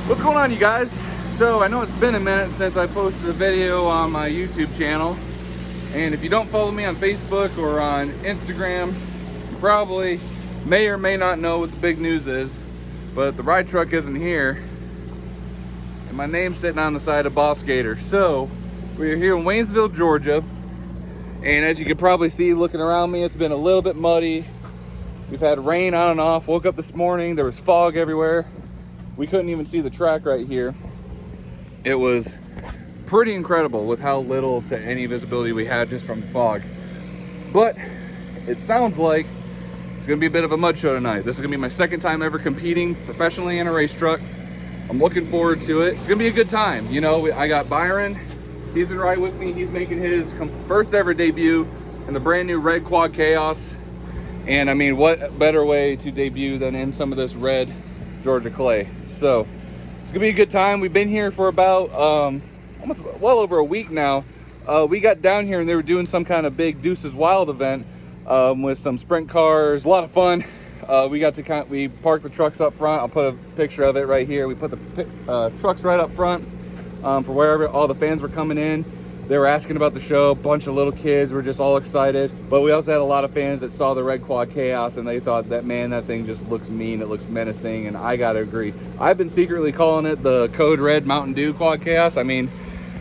What's going on, you guys? So I know it's been a minute since I posted a video on my YouTube channel, and if you don't follow me on Facebook or on Instagram, you probably may or may not know what the big news is, but the ride truck isn't here and my name's sitting on the side of BOSS GATOR. So we're here in Waynesville, Georgia, and as you can probably see looking around me, it's been a little bit muddy. We've had rain on and off. Woke up this morning, there was fog everywhere. We couldn't even see the track right here. It was pretty incredible with how little to any visibility we had just from the fog. But it sounds like it's gonna be a bit of a mud show tonight. This is gonna be my second time ever competing professionally in a race truck. I'm looking forward to it. It's gonna be a good time. You know, I got Byron. He's been riding with me. He's making his first ever debut in the brand new red quad Chaos. And I mean, what better way to debut than in some of this red Georgia clay. So it's gonna be a good time. We've been here for about almost well over a week now. We got down here and they were doing some kind of big Deuces Wild event with some sprint cars. A lot of fun. We parked the trucks up front. I'll put a picture of it right here. We put the trucks right up front for wherever all the fans were coming in. They were asking about the show. A bunch of little kids were just all excited. But we also had a lot of fans that saw the red quad Chaos and they thought that, man, that thing just looks mean. It looks menacing, and I gotta agree. I've been secretly calling it the Code Red Mountain Dew quad Chaos. I mean,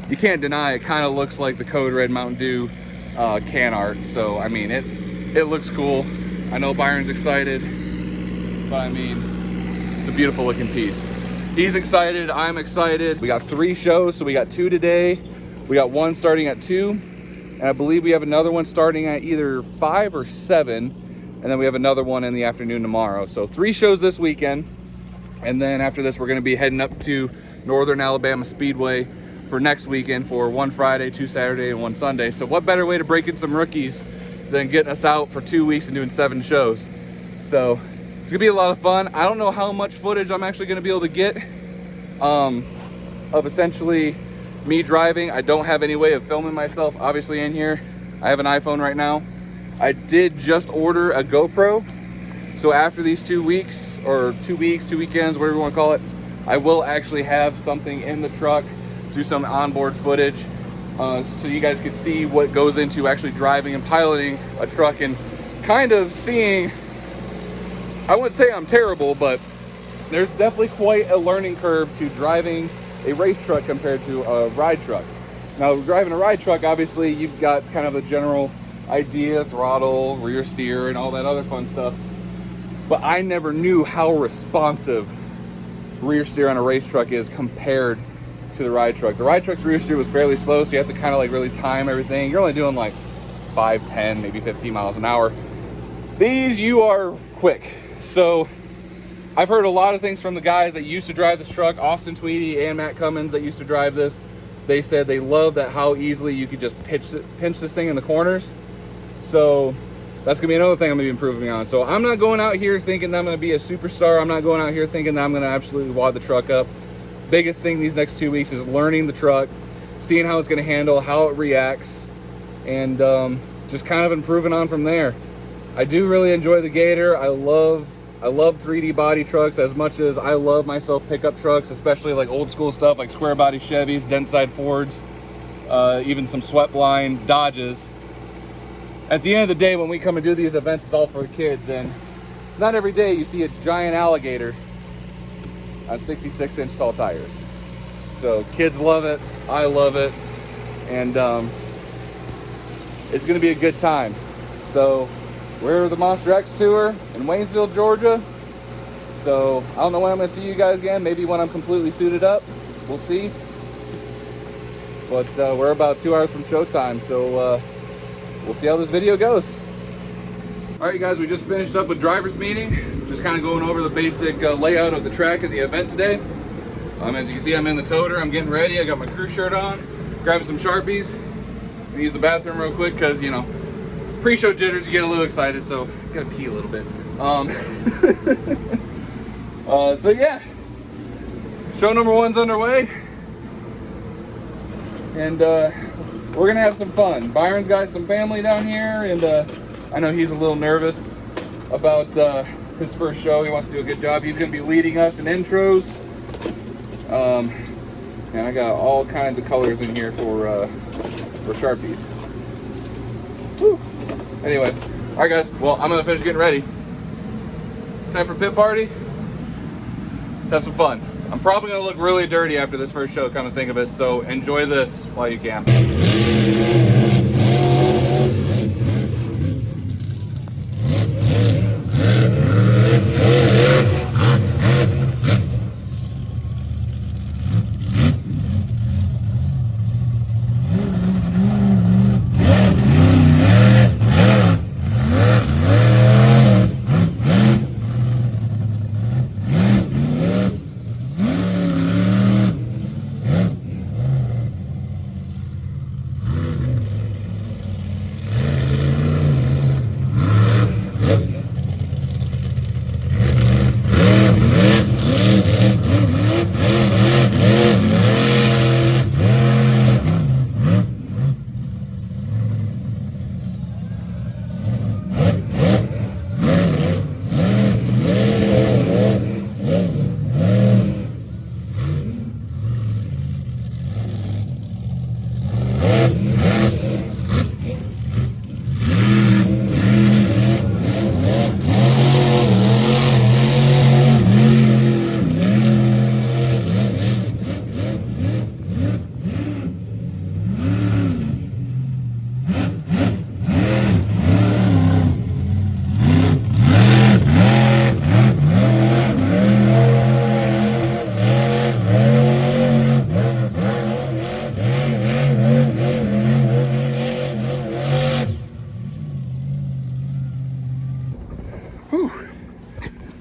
you can't deny it kind of looks like the Code Red Mountain Dew can art. So I mean, it looks cool. I know Byron's excited, but I mean, it's a beautiful looking piece. He's excited, I'm excited. We got 3 shows, so we got 2 today. We got 1 starting at 2, and I believe we have another one starting at either 5 or 7, and then we have another one in the afternoon tomorrow. So 3 shows this weekend, and then after this we're gonna be heading up to Northern Alabama Speedway for next weekend for 1 Friday, 2 Saturday, and 1 Sunday. So what better way to break in some rookies than getting us out for 2 weeks and doing 7 shows. So it's gonna be a lot of fun. I don't know how much footage I'm actually gonna be able to get of essentially me driving. I don't have any way of filming myself obviously in here. I have an iPhone right now. I did just order a GoPro, so after these 2 weeks, or 2 weeks, 2 weekends, whatever you want to call it, I will actually have something in the truck, do some onboard footage, so you guys can see what goes into actually driving and piloting a truck and kind of seeing. I wouldn't say I'm terrible, but there's definitely quite a learning curve to driving a race truck compared to a ride truck. Now, driving a ride truck, obviously you've got kind of a general idea, throttle, rear steer, and all that other fun stuff. But I never knew how responsive rear steer on a race truck is compared to the ride truck. The ride truck's rear steer was fairly slow, so you have to kind of like really time everything. You're only doing like 5, 10, maybe 15 miles an hour. These, you are quick. So I've heard a lot of things from the guys that used to drive this truck, Austin Tweedy and Matt Cummins, that used to drive this. They said they love that how easily you could just pinch this thing in the corners. So that's gonna be another thing I'm gonna be improving on. So I'm not going out here thinking that I'm gonna be a superstar. I'm not going out here thinking that I'm gonna absolutely wad the truck up. Biggest thing these next 2 weeks is learning the truck, seeing how it's gonna handle, how it reacts, and just kind of improving on from there. I do really enjoy the Gator. I love 3D body trucks as much as I love myself pickup trucks, especially like old school stuff like square body Chevys, dent side Fords, even some swept line Dodges. At the end of the day, when we come and do these events, it's all for the kids, and it's not every day you see a giant alligator on 66-inch tall tires. So kids love it, I love it, and it's gonna be a good time. So we're the Monster X Tour in Waynesville, Georgia. So I don't know when I'm gonna see you guys again. Maybe when I'm completely suited up. We'll see. But we're about 2 hours from showtime, so we'll see how this video goes. All right, guys, we just finished up with driver's meeting. Just kind of going over the basic layout of the track and the event today. As you can see, I'm in the toter. I'm getting ready. I got my crew shirt on, grabbing some Sharpies. I'm gonna use the bathroom real quick because, you know, pre-show jitters, you get a little excited, so gotta pee a little bit. So yeah, show number 1's underway, and we're gonna have some fun. Byron's got some family down here, and I know he's a little nervous about his first show. He wants to do a good job. He's gonna be leading us in intros. And I got all kinds of colors in here for Sharpies. Whew. Anyway, all right guys, well, I'm gonna finish getting ready. Time for pit party. Let's have some fun. I'm probably gonna look really dirty after this first show, come to think of it, so enjoy this while you can.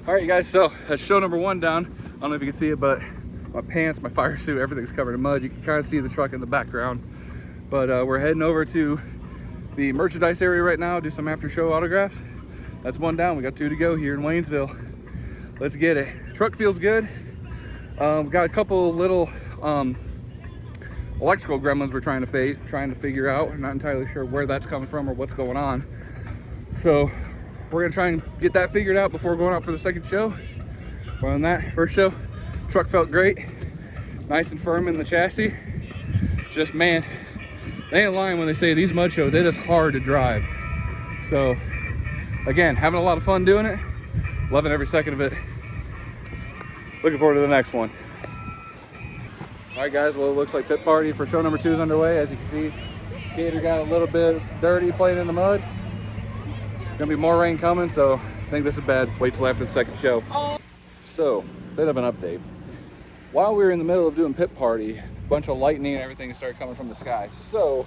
All right, you guys, so that's show number 1 down. I don't know if you can see it, but my pants, my fire suit, everything's covered in mud. You can kind of see the truck in the background. But we're heading over to the merchandise area right now, do some after show autographs. That's 1 down. We got 2 to go here in Waynesville. Let's get it. Truck feels good. We got a couple little electrical gremlins we're trying to figure out. I'm not entirely sure where that's coming from or what's going on. So we're gonna try and get that figured out before going out for the second show. But on that first show, truck felt great, nice and firm in the chassis. Just, man, they ain't lying when they say these mud shows, it is hard to drive. So again, having a lot of fun doing it, loving every second of it. Looking forward to the next one. All right guys, well, it looks like pit party for show number 2 is underway. As you can see, Gator got a little bit dirty playing in the mud. Gonna be more rain coming, so I think this is bad. Wait till after the second show. So, bit of an update. While we were in the middle of doing pit party, a bunch of lightning and everything started coming from the sky. So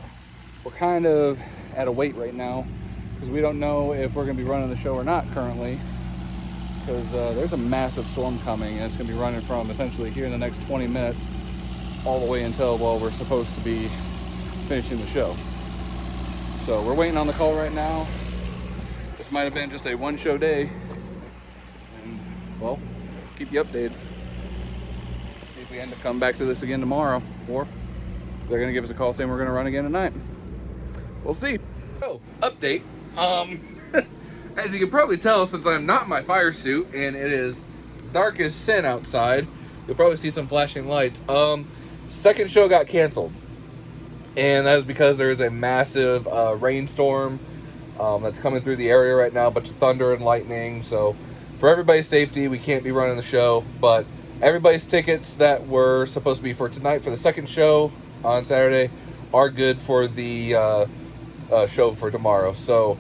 we're kind of at a wait right now because we don't know if we're gonna be running the show or not currently, because there's a massive storm coming and it's gonna be running from essentially here in the next 20 minutes all the way until, well, we're supposed to be finishing the show. So we're waiting on the call right now. This might have been just a 1 show day, and well, keep you updated. See if we end up coming back to this again tomorrow, or they're gonna give us a call saying we're gonna run again tonight. We'll see. So, update. As you can probably tell, since I'm not in my fire suit and it is dark as sin outside, you'll probably see some flashing lights. Second show got canceled, and that is because there is a massive rainstorm that's coming through the area right now, a bunch of thunder and lightning. So for everybody's safety, we can't be running the show, but everybody's tickets that were supposed to be for tonight for the second show on Saturday are good for the show for tomorrow. So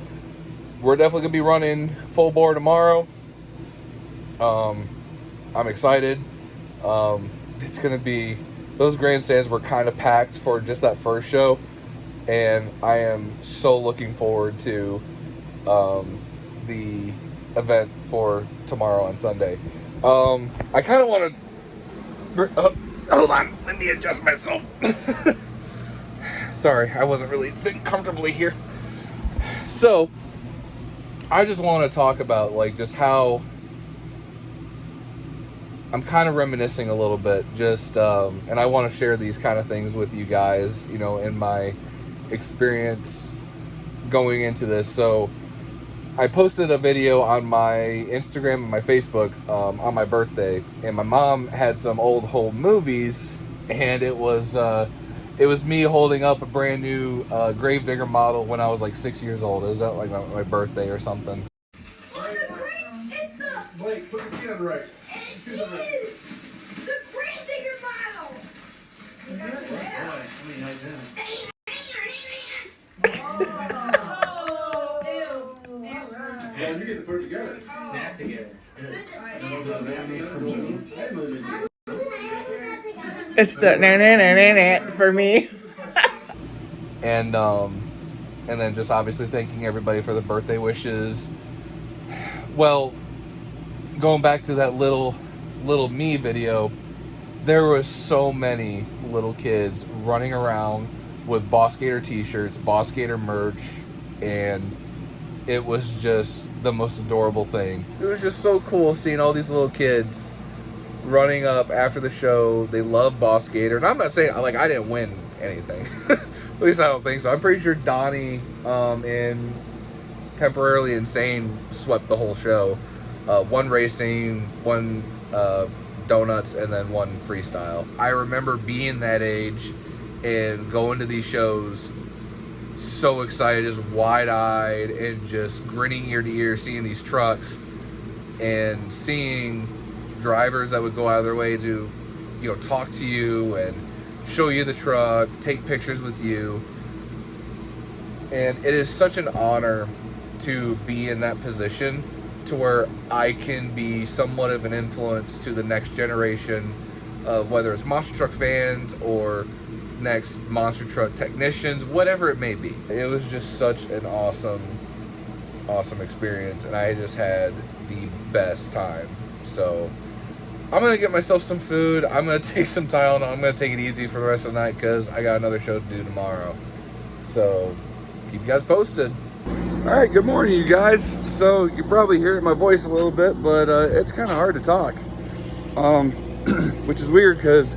we're definitely gonna be running full bore tomorrow. I'm excited. It's gonna be, those grandstands were kind of packed for just that first show, and I am so looking forward to the event for tomorrow on Sunday. I kind of want to hold on, let me adjust myself. Sorry, I wasn't really sitting comfortably here. So I just want to talk about like just how I'm kind of reminiscing a little bit, just and I want to share these kind of things with you guys, you know, in my experience going into this. So I posted a video on my Instagram and my Facebook on my birthday, and my mom had some old home movies, and it was me holding up a brand new Gravedigger model when I was like 6 years old. It was at like my birthday or something. Blake, put your feet on the right. It is the Gravedigger model. Yeah, you get to put it together. Snap together. It's the na for me. And then just obviously thanking everybody for the birthday wishes. Well, going back to that little me video, there was so many little kids running around with Boss Gator t-shirts, Boss Gator merch, and it was just the most adorable thing. It was just so cool seeing all these little kids running up after the show. They love Boss Gator, and I'm not saying like I didn't win anything. At least I don't think so. I'm pretty sure Donnie and Temporarily Insane swept the whole show. One racing, one donuts, and then one freestyle. I remember being that age and going to these shows so excited, just wide-eyed and just grinning ear to ear, seeing these trucks and seeing drivers that would go out of their way to, you know, talk to you and show you the truck, take pictures with you. And it is such an honor to be in that position to where I can be somewhat of an influence to the next generation of whether it's monster truck fans or next monster truck technicians, whatever it may be. It was just such an awesome experience, and I just had the best time. So I'm gonna get myself some food. I'm gonna take some Tylenol. I'm gonna take it easy for the rest of the night because I got another show to do tomorrow. So keep you guys posted. All right, good morning, you guys. So you probably hear my voice a little bit, but it's kind of hard to talk, which is weird because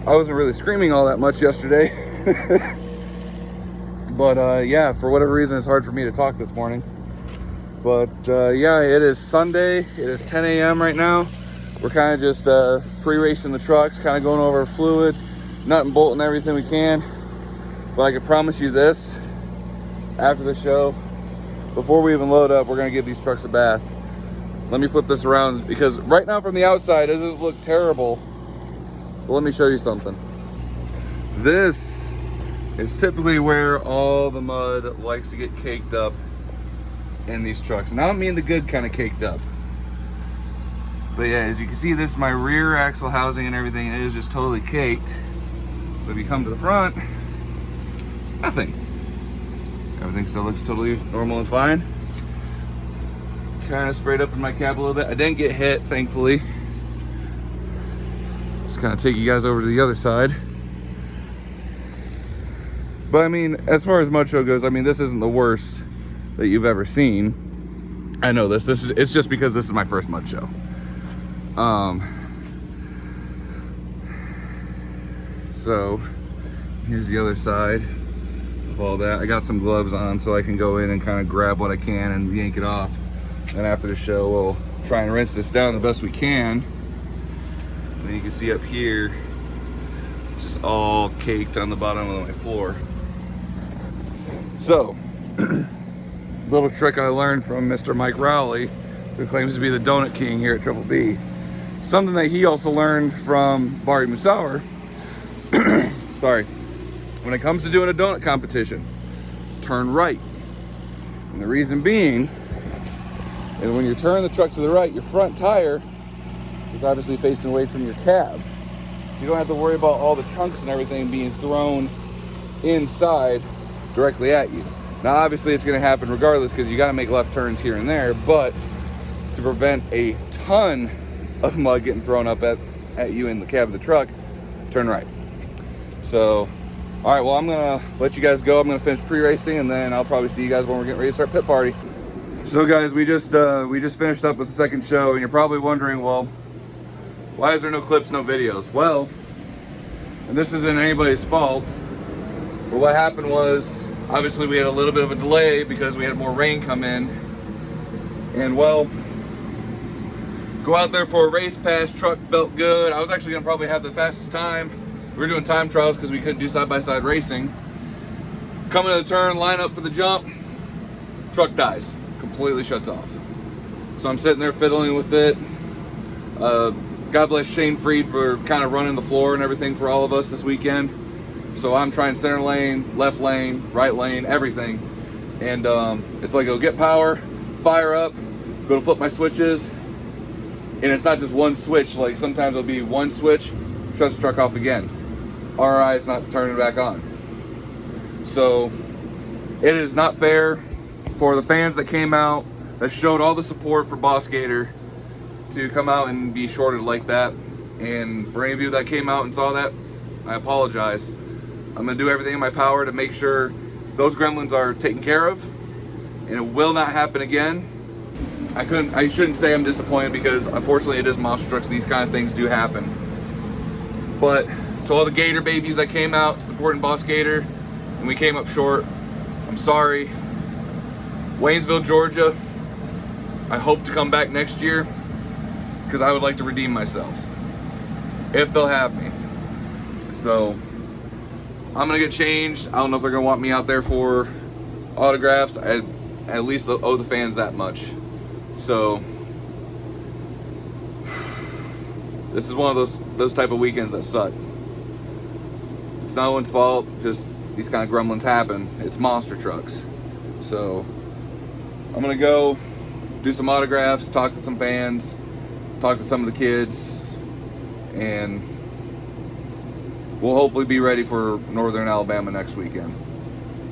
I wasn't really screaming all that much yesterday. But yeah, for whatever reason, it's hard for me to talk this morning. But yeah, it is Sunday. It is 10 a.m. right now. We're kind of just pre-racing the trucks, kind of going over fluids, nut and bolting everything we can. But I can promise you this, after the show, before we even load up, we're gonna give these trucks a bath. Let me flip this around because right now from the outside, it doesn't look terrible. But let me show you something. This is typically where all the mud likes to get caked up in these trucks. And I don't mean the good kind of caked up. But yeah, as you can see, this is my rear axle housing and everything. It is just totally caked. But if you come to the front, nothing. Everything still looks totally normal and fine. Kind of sprayed up in my cab a little bit. I didn't get hit, thankfully. Just kind of take you guys over to the other side. But I mean, as far as mud show goes, I mean, this isn't the worst that you've ever seen. I know this is, it's just because this is my first mud show. So here's the other side of all that. I got some gloves on so I can go in and kind of grab what I can and yank it off. And after the show, we'll try and rinse this down the best we can. And then you can see up here, it's just all caked on the bottom of my floor. So, little trick I learned from Mr. Mike Rowley, who claims to be the donut king here at Triple B. Something that he also learned from Barry Musauer. Sorry. When it comes to doing a donut competition, turn right. And the reason being is when you turn the truck to the right, your front tire is obviously facing away from your cab. You don't have to worry about all the chunks and everything being thrown inside directly at you. Now obviously it's going to happen regardless because you got to make left turns here and there, but to prevent a ton of mud getting thrown up at you in the cab of the truck, turn right. So all right, well, I'm gonna let you guys go. I'm gonna finish pre-racing and then I'll probably see you guys when we're getting ready to start pit party. So guys, we just finished up with the second show, and you're probably wondering, well, why is there no clips, no videos? Well, and this isn't anybody's fault, but what happened was, obviously we had a little bit of a delay because we had more rain come in, And well, go out there for a race pass, truck felt good. I was actually gonna probably have the fastest time. We were doing time trials because we couldn't do side-by-side racing. Coming to the turn, line up for the jump, truck dies, completely shuts off. So I'm sitting there fiddling with it. God bless Shane Freed for kind of running the floor and everything for all of us this weekend. So I'm trying center lane, left lane, right lane, everything. And it's like, go get power, fire up, go to flip my switches. And it's not just one switch, like sometimes it'll be one switch, shuts the truck off again. RI is not turning it back on. So it is not fair for the fans that came out, that showed all the support for Boss Gator, to come out and be shorted like that. And for any of you that came out and saw that, I apologize. I'm gonna do everything in my power to make sure those gremlins are taken care of, and it will not happen again. I shouldn't say I'm disappointed, because unfortunately it is monster trucks, these kind of things do happen. But to all the Gator babies that came out supporting Boss Gator and we came up short, I'm sorry. Waynesville, Georgia, I hope to come back next year, because I would like to redeem myself, if they'll have me. So I'm gonna get changed. I don't know if they're gonna want me out there for autographs. I at least owe the fans that much. So this is one of those type of weekends that suck. It's no one's fault, just these kind of gremlins happen. It's monster trucks. So I'm gonna go do some autographs, talk to some fans, talk to some of the kids, and we'll hopefully be ready for Northern Alabama next weekend.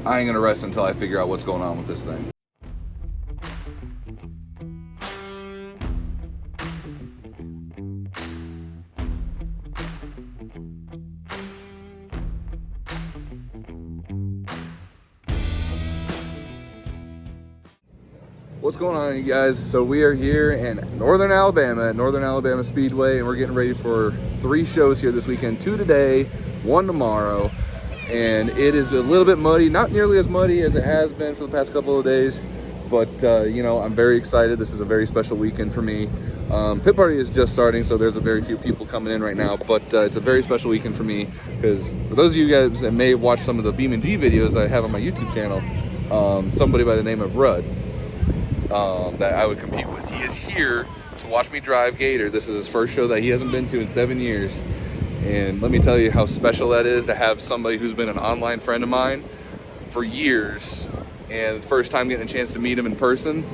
I ain't gonna rest until I figure out what's going on with this thing. What's going on, you guys? So we are here in Northern Alabama, at Northern Alabama Speedway, and we're getting ready for 3 shows here this weekend. 2 today, 1 tomorrow, and it is a little bit muddy, not nearly as muddy as it has been for the past couple of days, but you know, I'm very excited. This is a very special weekend for me. Pit party is just starting, so there's a very few people coming in right now, but it's a very special weekend for me, because for those of you guys that may have watched some of the Beam and G videos I have on my YouTube channel, somebody by the name of Rudd, that I would compete with, he is here to watch me drive Gator. This is his first show that he hasn't been to in 7 years, and let me tell you how special that is to have somebody who's been an online friend of mine for years, and the first time getting a chance to meet him in person,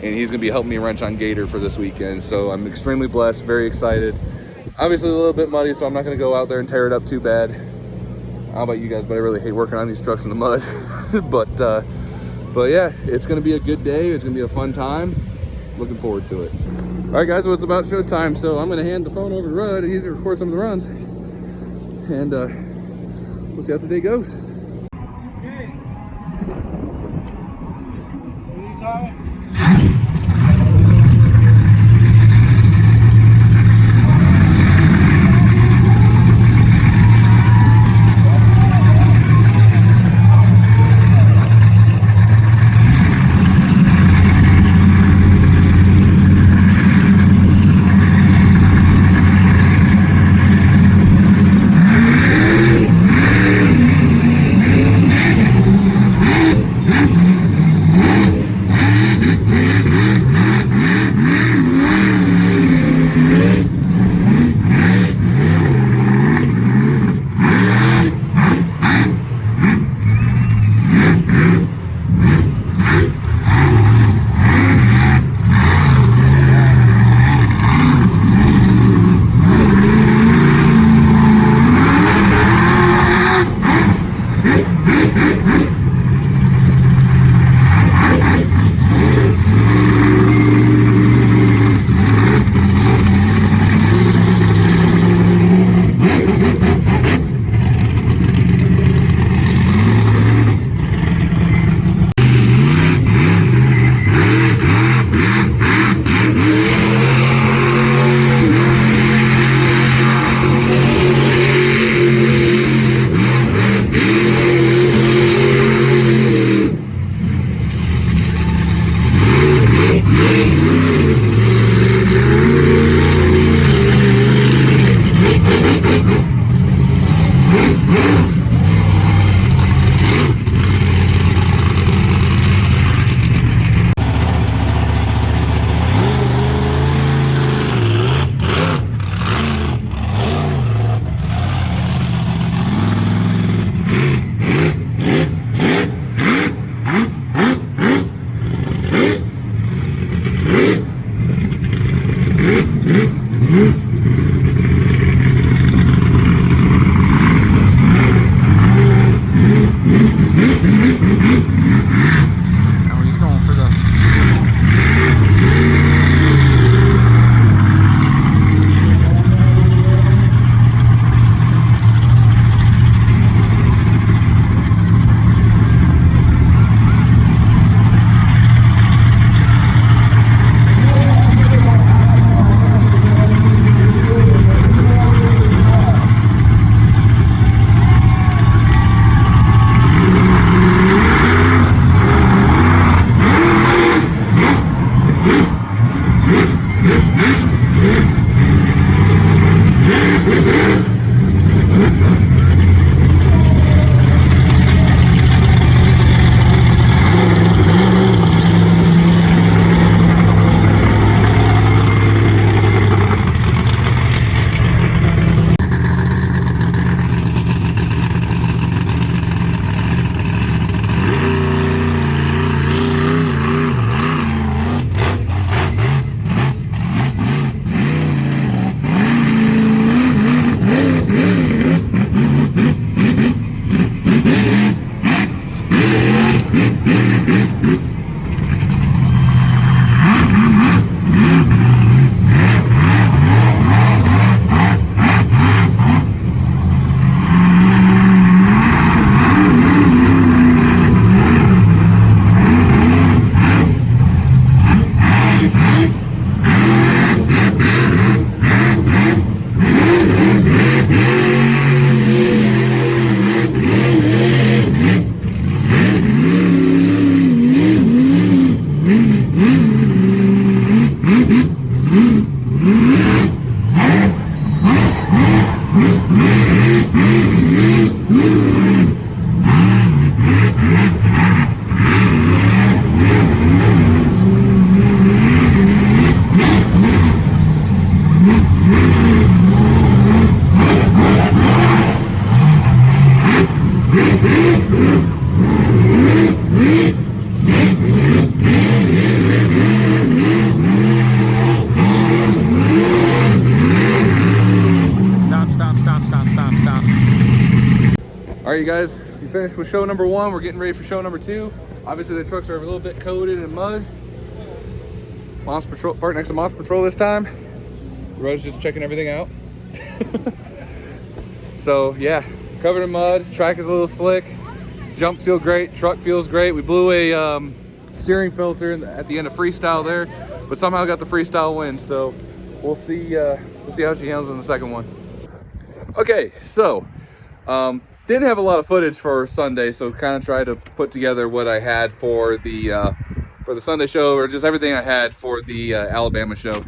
and he's gonna be helping me wrench on Gator for this weekend. So I'm extremely blessed, very excited. Obviously a little bit muddy, so I'm not gonna go out there and tear it up too bad. I don't know about you guys, but I really hate working on these trucks in the mud. But yeah, it's gonna be a good day. It's gonna be a fun time. Looking forward to it. All right, guys, well, it's about show time, so I'm gonna hand the phone over to Rudd, and he's gonna record some of the runs, and we'll see how the day goes. Okay. What are you talking? All right, you guys, we finished with show number 1. We're getting ready for show number 2. Obviously, the trucks are a little bit coated in mud. Monster Patrol, part next to Monster Patrol this time. Rose just checking everything out. So yeah, covered in mud. Track is a little slick. Jumps feel great. Truck feels great. We blew a steering filter at the end of freestyle there, but somehow got the freestyle win. So we'll see how she handles in the second one. Okay, so didn't have a lot of footage for Sunday, so kind of tried to put together what I had for the Sunday show, or just everything I had for the Alabama show.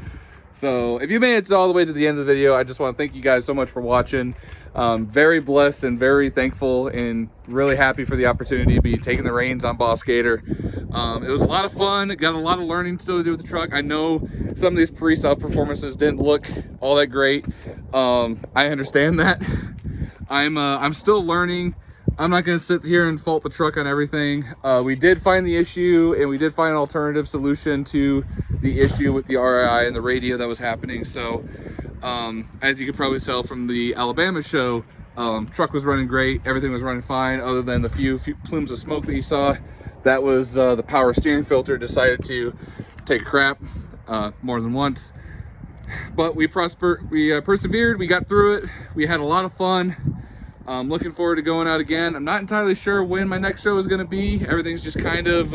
So if you made it all the way to the end of the video, I just want to thank you guys so much for watching. Very blessed and very thankful and really happy for the opportunity to be taking the reins on Boss Gator. It was a lot of fun. Got a lot of learning still to do with the truck. I know some of these freestyle performances didn't look all that great. I understand that. I'm still learning. I'm not going to sit here and fault the truck on everything. We did find the issue, and we did find an alternative solution to the issue with the RII and the radio that was happening. So as you could probably tell from the Alabama show, truck was running great. Everything was running fine, other than the few plumes of smoke that you saw. That was the power steering filter decided to take a crap more than once. But we persevered. We got through it. We had a lot of fun. I'm looking forward to going out again. I'm not entirely sure when my next show is going to be. Everything's just kind of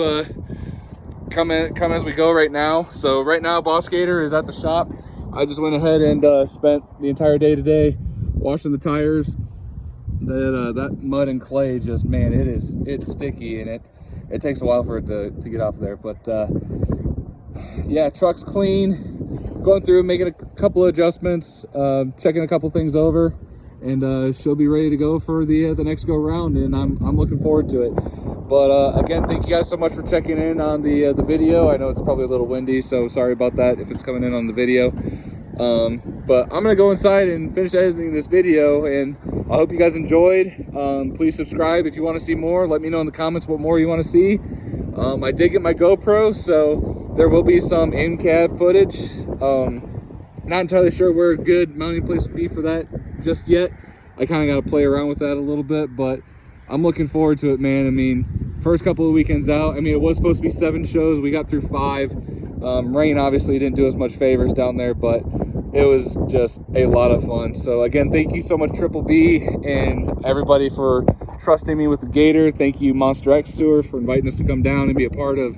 come as we go right now. So right now, Boss Gator is at the shop. I just went ahead and spent the entire day today washing the tires. That mud and clay, just, man, it's sticky, and it takes a while for it to get off of there. But yeah, truck's clean. Going through, making a couple of adjustments, checking a couple things over. And she'll be ready to go for the next go round, and I'm looking forward to it. But again, thank you guys so much for checking in on the video. I know it's probably a little windy, so sorry about that if it's coming in on the video. But I'm gonna go inside and finish editing this video, and I hope you guys enjoyed. Please subscribe if you want to see more. Let me know in the comments what more you want to see. I did get my GoPro, so there will be some in-cab footage. Not entirely sure where a good mounting place would be for that just yet. I kind of got to play around with that a little bit, but I'm looking forward to it, man. I mean, first couple of weekends out, I mean, it was supposed to be 7 shows. We got through 5. Rain obviously didn't do us much favors down there, but it was just a lot of fun. So again, thank you so much, Triple B, and everybody for trusting me with the Gator. Thank you, Monster X Tour, for inviting us to come down and be a part of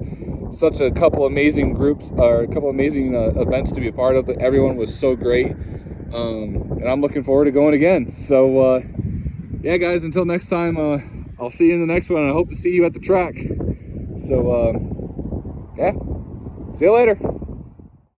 such a couple amazing groups, or a couple amazing events to be a part of. Everyone was so great, and I'm looking forward to going again. So yeah, guys, until next time, I'll see you in the next one, and I hope to see you at the track. So yeah, see you later.